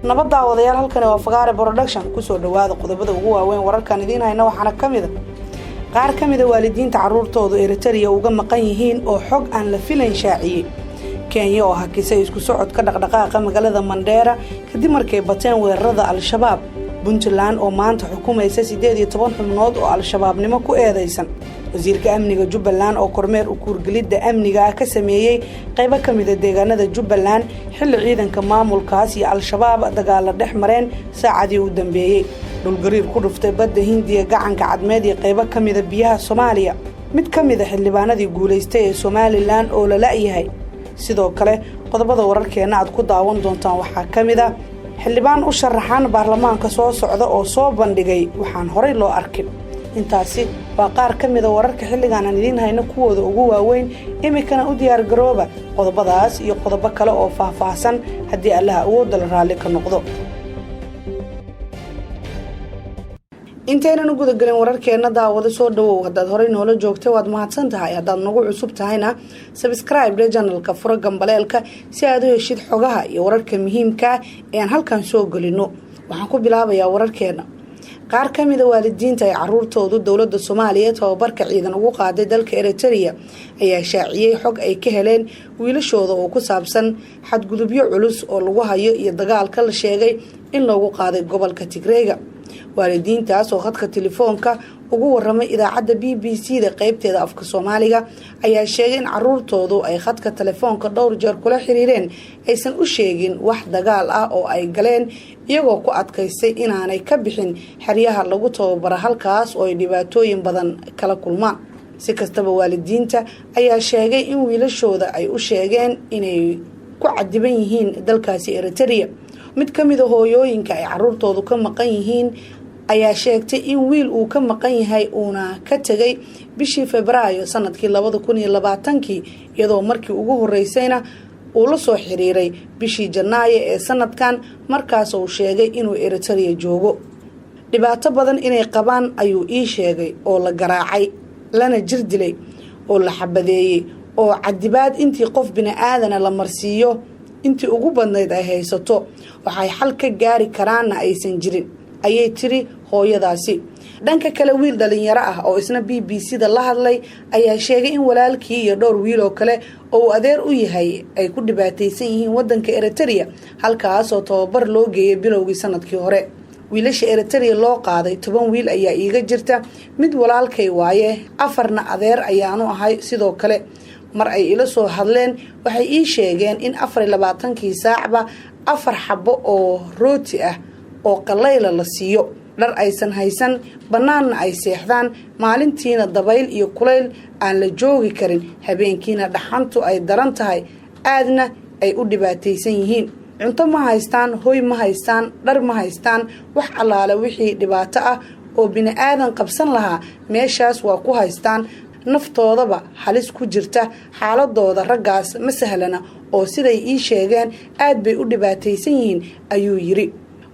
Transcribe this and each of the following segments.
nabadda wadayaal halkan waa Fagaare Production ku soo dhawaada qodobada ugu waaweyn wararkan idiin hayna waxaana kamid qaar kamid waalidiinta caruurtoodu Eritrea uga maqan yihiin oo xog aan la filayn shaaciyay Kenya oo hakisay isku socodka dhaqdhaqaaqa magaalada Mandera kadib markay bateen weerarada Al-Shabaab Puntland oo maanta xukumaysa 18 xubnood oo Al-Shabaabnimo ku eedeysan wasiirka amniga Jubbaland oo kormeer u kuurgelida amniga ka sameeyay qaybo kamid ah deegaanada Jubbaland xilli ciidanka maamulkaas iyo Al-Shabaab dagaal dhex mareen saacadii u dambeeyay dhulgariir ku dhuftay badda Hindiya gacanka cadmeed iyo qaybo kamid ah biyaha Soomaaliya mid kamid ah xildhibaanadii guuleystay ee Somaliland oo la laayahay sidoo kale qodobada wararkeena aad ku daawan doontaan waxaa kamid ah xildhibaan u sharaxan baarlamaanka soo socda oo soo bandhigay waxaan horey loo arkin intaasi waa qaar kamid ah wararka xilligan aan idiin hayno kuwooda ugu waaweyn imikana u diyaar garooba qodobadaas iyo qodobo kale oo faahfaahsan haddii Allah awood la raali ka noqdo intaynan guda galin wararkeena daawada soo dhawow hadaad horey noola joogtay waad mahadsan tahay hadaad nagu cusub tahayna subscribe channelka fura gambaleelka si aad u heshid xogaha iyo wararka muhiimka ah ee aan halkan soo galino waxaan ku bilaabayaa wararkeena qaar kamid ah waalidiinta ay caruurtoodu dawladda Soomaaliya tababarka ciidan ugu qaaday dalka Eritrea ayaa shaaciyay xog ay ka heleen wiilashooda oo ku saabsan xadgudubyo culus oo lagu hayo iyo dagaalka la sheegay in lagu qaaday gobolka Tigreega waalidiintaas oo khadka telefoonka ugu waramay idaacadda BBC-da qaybteeda afka Soomaaliga ayaa sheegay in caruurtoodu ay khadka telefoonka dhowr jeer kula xiriireen aysan u sheegin wax dagaal ah oo ay galeen iyagoo ku adkaystay inaanay ka bixin xeryaha lagu tababaro halkaas oo ay dhibaatooyin badan kala kulmaan si kastaba waalidiinta ayaa sheegay in wiilashooda ay u sheegeen inay ku cadiban yihiin dalkaasi Eritrea mid kamid ah hooyooyinka ay caruurtoodu ka maqan yihiin ayaa sheegtay in wiil uu ka maqan yahay uuna ka tagay bishii Febraayo sanadkii 2020 iyadoo markii ugu horeysayna uu la soo xiriiray bishii Janaayo ee sanadkan markaas uu sheegay inuu Eritrea joogo dhibaato badan inay qabaan ayuu ii sheegay oo la garaacay lana jirdilay oo la xabadeeyay oo cadibaad intii qof bini'aadan la marsiiyo intii ugu badnayd ay haysato waxay xal ka gaari karaana aysan jirin ayay tiri hooyadaasi dhanka kale wiil dhalinyaro ah oo isna BBC-da la hadlay ayaa sheegay in walaalkii iyo dhowr wiil oo kale oo adeer u yahay ay ku dhibaataysan yihiin wadanka Eritrea halkaas oo tababar loo geeyay bilowgii sanadkii hore wiilasha Eritrea loo qaaday 10 wiil ayaa iiga jirta mid walaalkay waaye 4 adeer ayaanu ahay sidoo kale mar ay ila soo hadleen waxay ii sheegeen in 24 saacba 4 xabo oo rooti ah oo qalayl la siiyo dhar aysan haysan banaanna ay seexdaan maalintiina dabayl iyo kulayl aan la joogi karin habeenkiina dhaxantu ay daran tahay aadna ay u dhibaataysan yihiin cunto ma haystaan hoy ma haystaan dhar ma haystaan wax alaala wixii dhibaato ah oo bini'aadan qabsan lahaa meeshaas waa ku haystaan naftoodaba halis ku jirta xaaladooda raggaas ma sahlana oo siday ii sheegeen aad bay u dhibaataysan yihiin ayuu yiri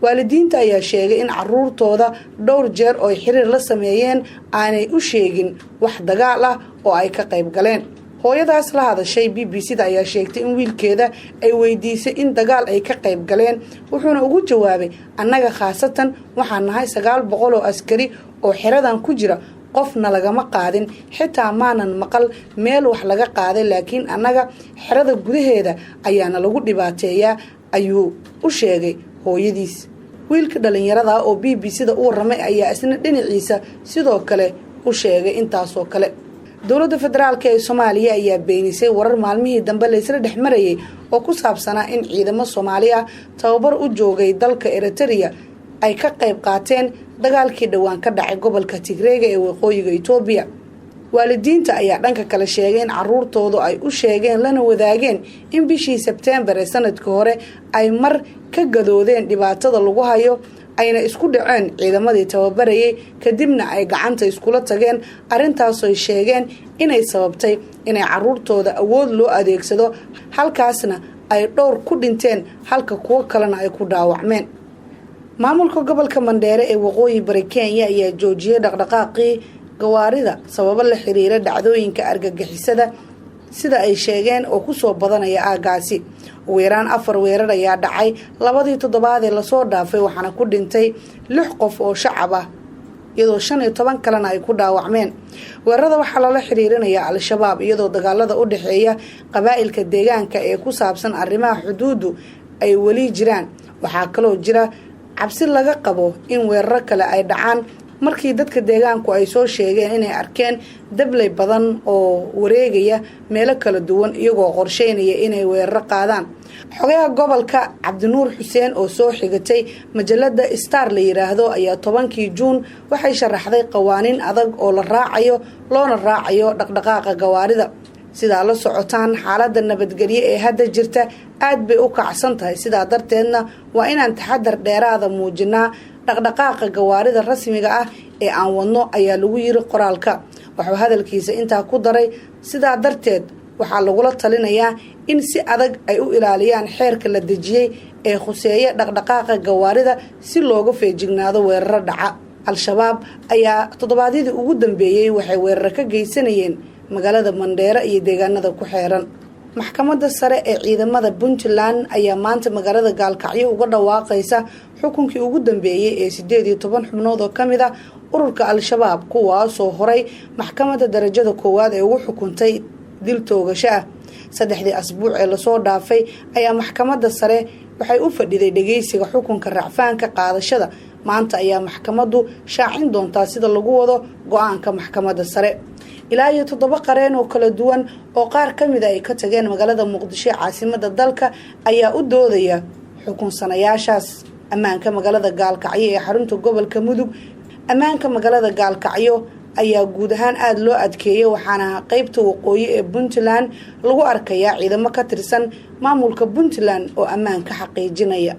waalidiinta ayaa sheegay in caruurtooda dhowr jeer oo xiriir la sameeyeen aanay u sheegin wax dagaal ah oo ay ka qayb galeen hooyadaas la hadashay BBC-da ayaa sheegtay in wiilkeeda ay weydiisay in dagaal ay ka qayb galeen wuxuuna ugu jawaabay annaga khaasatan waxaan nahay 900 oo askari oo xiradan ku jira qofna lagama qaadin xitaa maanan maqal meel wax laga qaaday laakiin annaga xirada gudaheeda ayaana lagu dhibaateeyaa ayuu u sheegay hooyadiis wiilka dhalinyarada oo BBC-da u waramay ayaa isna dhinaciisa sidoo kale u sheegay intaas oo kale dawladda federaalka ee Soomaaliya ayaa beenisay warar maalmihii dambe la isla dhexmarayay oo ku saabsanaa in ciidamo Soomaali ah tababar u joogay dalka Eritrea ay ka qayb qaateen dagaalkii dhawaan ka dhacay gobolka Tigreega ee waqooyiga Itoobiya waalidiinta ayaa dhanka kale sheegay in caruurtoodu ay u sheegeen lana wadaageen in bishii September ee sanadkii hore ay mar ka gadoodeen dhibaatada lagu hayo ayna isku dhaceen ciidamadii tababarayay kadibna ay gacanta iskula tageen arintaas oo sheegeen inay sababtay inay caruurtooda awood loo adeegsado halkaasna ay dhowr ku dhinteen halka kuwa kalena ay ku dhaawacmeen maamulka gobolka Mandera ee waqooyi bari Kenya ayaa joojiyay dhaqdhaqaaqii gawaarida sabab la xiriira dhacdooyinka argagixisada sida ay sheegeen oo kusoo badanaya aagaasi. ugu yaraan 4 weerar ayaa dhacay labadii toddobaad ee lasoo dhaafay, waxaana ku dhintay 6 qof oo shacab ah iyadoo 15 kalena ay ku dhaawacmeen. weerarada waxaa lala xiriirinayaa al-shabaab iyadoo dagaalada u dhaxeeya qabaa'ilka deegaanka ee ku saabsan arrimaha xuduudu ay weli jiraan. waxaa kaloo jira cabsi laga qabo in weeraro kale ay dhacaan markii dadka deegaanku ay soo sheegeen inay arkeen dablay badan oo wareegaya meelo kala duwan iyagoo qorsheynaya inay weeraro qaadaan. xogayaha gobolka Cabdinuur Xuseen oo soo xigatay majalada Star la yiraahdo ayaa 10kii Juun waxay sharaxday qawaaniin adag oo la raacayo loona raacayo dhaqdhaqaaqa gawaarida. sida la socotaan xaaladda nabadgelyo ee hadda jirta aad bay u kacsan tahay, sidaa darteedna waa inaan taxadar dheeraada muujinaa dhaqdhaqaaqa gawaarida rasmiga ah ee aan wadno ayaa lagu yiri qoraalka. wuxuu hadalkiisa intaa ku daray sidaa darteed waxaa lagula talinayaa in si adag ay u ilaaliyaan xeerka la dejiyay ee khuseeya dhaqdhaqaaqa gawaarida si looga feejignaado weeraro dhaca. al-shabaab ayaa toddobaadyadii ugu dambeeyay waxay weerar ka geysanayeen magaalada Mandheera iyo deegaanada ku xeeran. maxkamadda sare ee ciidamada Puntland ayaa maanta magaalada Gaalkacyo uga dhawaaqaysa xukunkii ugu dambeeyay ee 18 xubnood oo kamid ah ururka al-shabaab, kuwaas oo horay maxkamadda darajada koowaad ee ugu xukuntay dil toogasho ah. 3 asbuuc ee lasoo dhaafay ayaa maxkamadda sare waxay u fadhiday dhageysiga xukunka racfaanka qaadashada. maanta ayaa maxkamaddu shaacin doontaa sida lagu wado go'aanka maxkamadda sare. ilaa iyo 7 qareen oo kala duwan oo qaar kamid ay ka tageen magaalada Muqdisho caasimada dalka ayaa u doodaya xukunsanayaashaas. ammaanka magaalada Gaalkacyo ee xarunta gobolka Mudug ammaanka magaalada Gaalkacyo ayaa guud ahaan aad loo adkeeyay, waxaana qaybta waqooyi ee Puntland lagu arkayaa ciidamo ka tirsan maamulka Puntland oo ammaanka xaqiijinaya.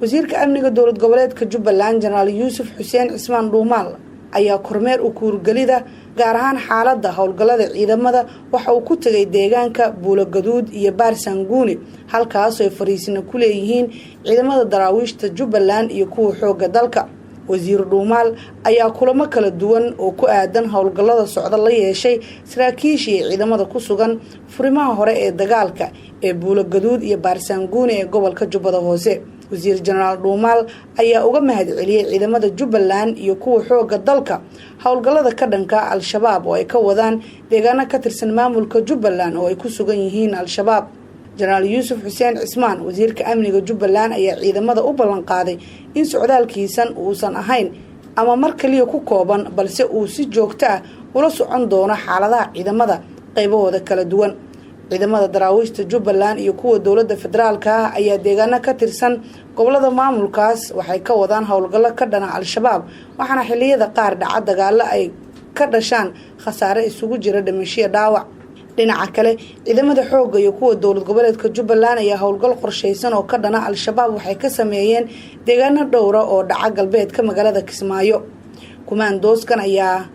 wasiirka amniga dowlad goboleedka Jubbaland General Yuusuf Xuseen Cismaan Dhuumaal ayaa kormeer u kuurgalida gaar ahaan xaaladda howlgallada ciidamada waxa uu ku tagay deegaanka Buulogaduud iyo Baarsanguuni, halkaas oo ay fariisina ku leeyihiin ciidamada daraawiishta Jubbaland iyo kuwa xoogga dalka. wasiir Dhuumaal ayaa kulamo kala duwan oo ku aadan howlgallada socda la yeeshay saraakiisha ciidamada ku sugan furimaha hore ee dagaalka ee Buulogaduud iyo Baarsanguuni ee gobolka Jubbada Hoose. wasiir General Dhuumaal ayaa uga mahadceliyay ciidamada Jubbaland iyo kuwa xoogga dalka howlgallada ka dhanka al-shabaab oo ay ka wadaan deegaano ka tirsan maamulka Jubbaland oo ay ku sugan yihiin al-shabaab. General Yuusuf Xuseen Cismaan wasiirka amniga Jubbaland ayaa ciidamada u ballan qaaday in socdaalkiisan uusan ahayn ama mar kaliya ku kooban, balse uu si joogto ah ula socon doono xaaladaha ciidamada qaybahooda kala duwan. ciidamada daraawiishta Jubbaland iyo kuwa dowladda federaalka ah ayaa deegaano ka tirsan gobolada maamulkaas waxay ka wadaan howlgallo ka dhana al-shabaab, waxaana xilliyada qaar dhaca dagaalo ay ka dhashaan khasaare isugu jira dhimasho dhaawac. dhinaca kale ciidamada xoogga iyo kuwa dowlad goboleedka Jubbaland ayaa howlgal qorsheysan oo ka dhana al-shabaab waxay ka sameeyeen deegaano dhowr oo dhaca galbeedka magaalada Kismaayo. kumaandooskan ayaa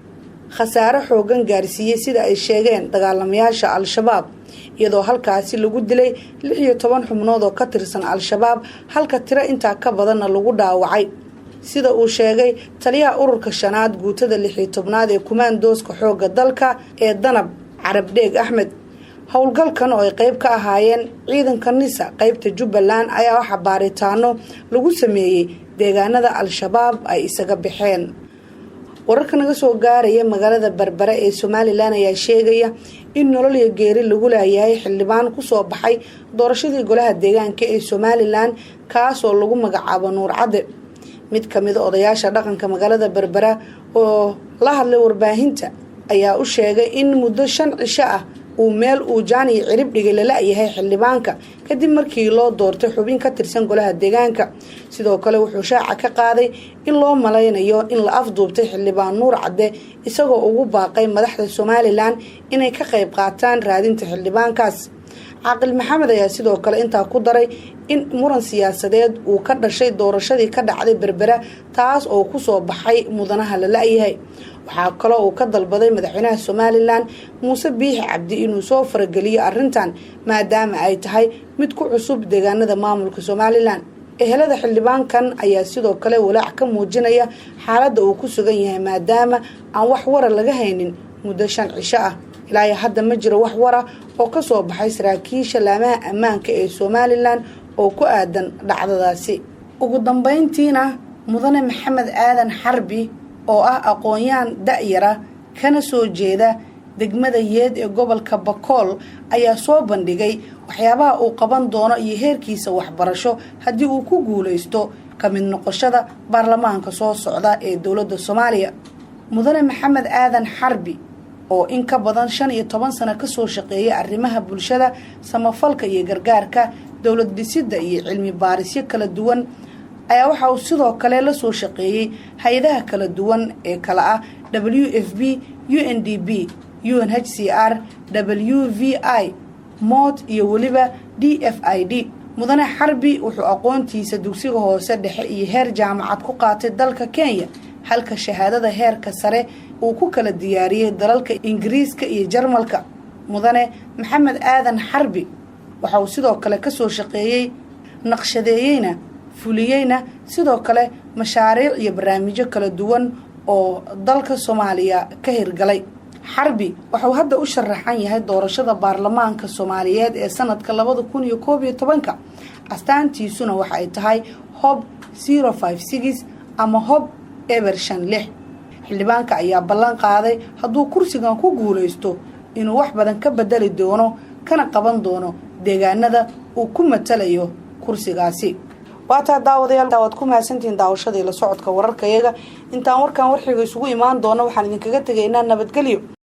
khasaare xoogan gaarsiiyay sida ay sheegeen dagaalamayaasha al-shabaab, iyadoo halkaasi lagu dilay 16 xubnood oo ka tirsan al-shabaab, halka tiro intaa ka badanna lagu dhaawacay. sida uu sheegay taliyaha ururka 5aad guutada 16aad ee kumaandooska xoogga dalka ee Danab Carab Dheeg Axmed. howlgalkan oo ay qayb ka ahaayeen ciidanka NISA qaybta Jubbaland ayaa waxa baaritaano lagu sameeyay deegaanada al-shabaab ay isaga baxeen. wararka naga soo gaaraya magaalada Berbera ee Somaliland ayaa sheegaya in nolol iyo geeri lagu leeyahay xildhibaan ku soo baxay doorashadii golaha deegaanka ee Somaliland kaas oo lagu magacaabo Nuur Cadde. mid kamid ah odayaasha dhaqanka magaalada Berbera oo la hadlay warbaahinta ayaa u sheegay in muddo 5 cisho ah uu meel uu jaani cirib dhigay la yahay xildhibaanka kadib markii loo doortay xubin ka tirsan golaha deegaanka. sidoo kale wuxuu shaaca ka qaaday in loo malaynayo in la afduubtay xildhibaan Nuur Cadde, isagoo ugu baaqay madaxda Somaliland inay ka qayb qaataan raadinta xildhibaankaas. Caaqil Maxamed ayaa sidoo kale intaa ku daray in muran siyaasadeed uu ka dhashay doorashadii ka dhacday Berbera taas oo ku soo baxay mudanaha la laayahay. waxaa kale oo ka dalbaday madaxweynaha Somaliland Muuse Biixi Cabdi inuu soo farageliyo arrintan maadaama ay tahay mid ku cusub deegaanada maamulka Somaliland. ehelada xildhibaankan ayaa sidoo kale walaac ka muujinaya xaaladda uu ku sugan yahay maadaama aan wax warar laga haynin muddo 5 cisho ah. ilaa hadda ma jiro wax wara oo ka soo baxay saraakiisha laamaha ammaanka ee Somaliland oo ku aadan dhacdadaasi. ugu dambeyntiina mudane Maxamed Aadan Xarbi oo ah aqoon-yahan da'yara kana soo jeeda degmada Yeed ee gobolka Bakool ayaa soo bandhigay waxyaabaha uu qaban doono iyo heerkiisa waxbarasho haddii uu ku guuleysto kamid noqoshada baarlamaanka soo socda ee dowladda Soomaaliya. mudane Maxamed Aadan Xarbi oo in ka badan 15 sano ka soo shaqeeyay arrimaha bulshada, samafalka iyo gargaarka, dowlad dhisidda iyo cilmi baarisyo kala duwan ayaa waxa uu sidoo kale la soo shaqeeyay hay'adaha kala duwan ee kala ah WFP, UNDP, UNHCR, WVI, MOD iyo waliba DFID. mudane Xarbi wuxuu aqoontiisa dugsiga hoose dhexe iyo heer jaamacad ku qaatay dalka Kenya, halka shahaadada heerka sare uu ku kala diyaariyay dalalka Ingiriiska iyo Jarmalka. mudane Maxamed Aadan Xarbi waxa uu sidoo kale ka soo shaqeeyay naqshadeeyayna fuliyayna sidoo kale mashaariic iyo barnaamijyo kala duwan oo dalka Soomaaliya ka hirgalay. Xarbi waxa uu hadda u sharaxan yahay doorashada baarlamaanka Soomaaliyeed ee sanadka 2011. astaantiisuna waxa ay tahay HOB 056 ama HOB eber 56. xildhibaanka ayaa ballan qaaday hadduu kursigan ku guuleysto inuu wax badan ka bedeli doono kana qaban doono deegaanada uu ku matalayo kursigaasi. waataa daawad ku mahadsantiin daawashadii la socodka wararkayaga. intaan warkan warxiga isugu imaan doono waxaan idinkaga tegaynaa nabadgelyo.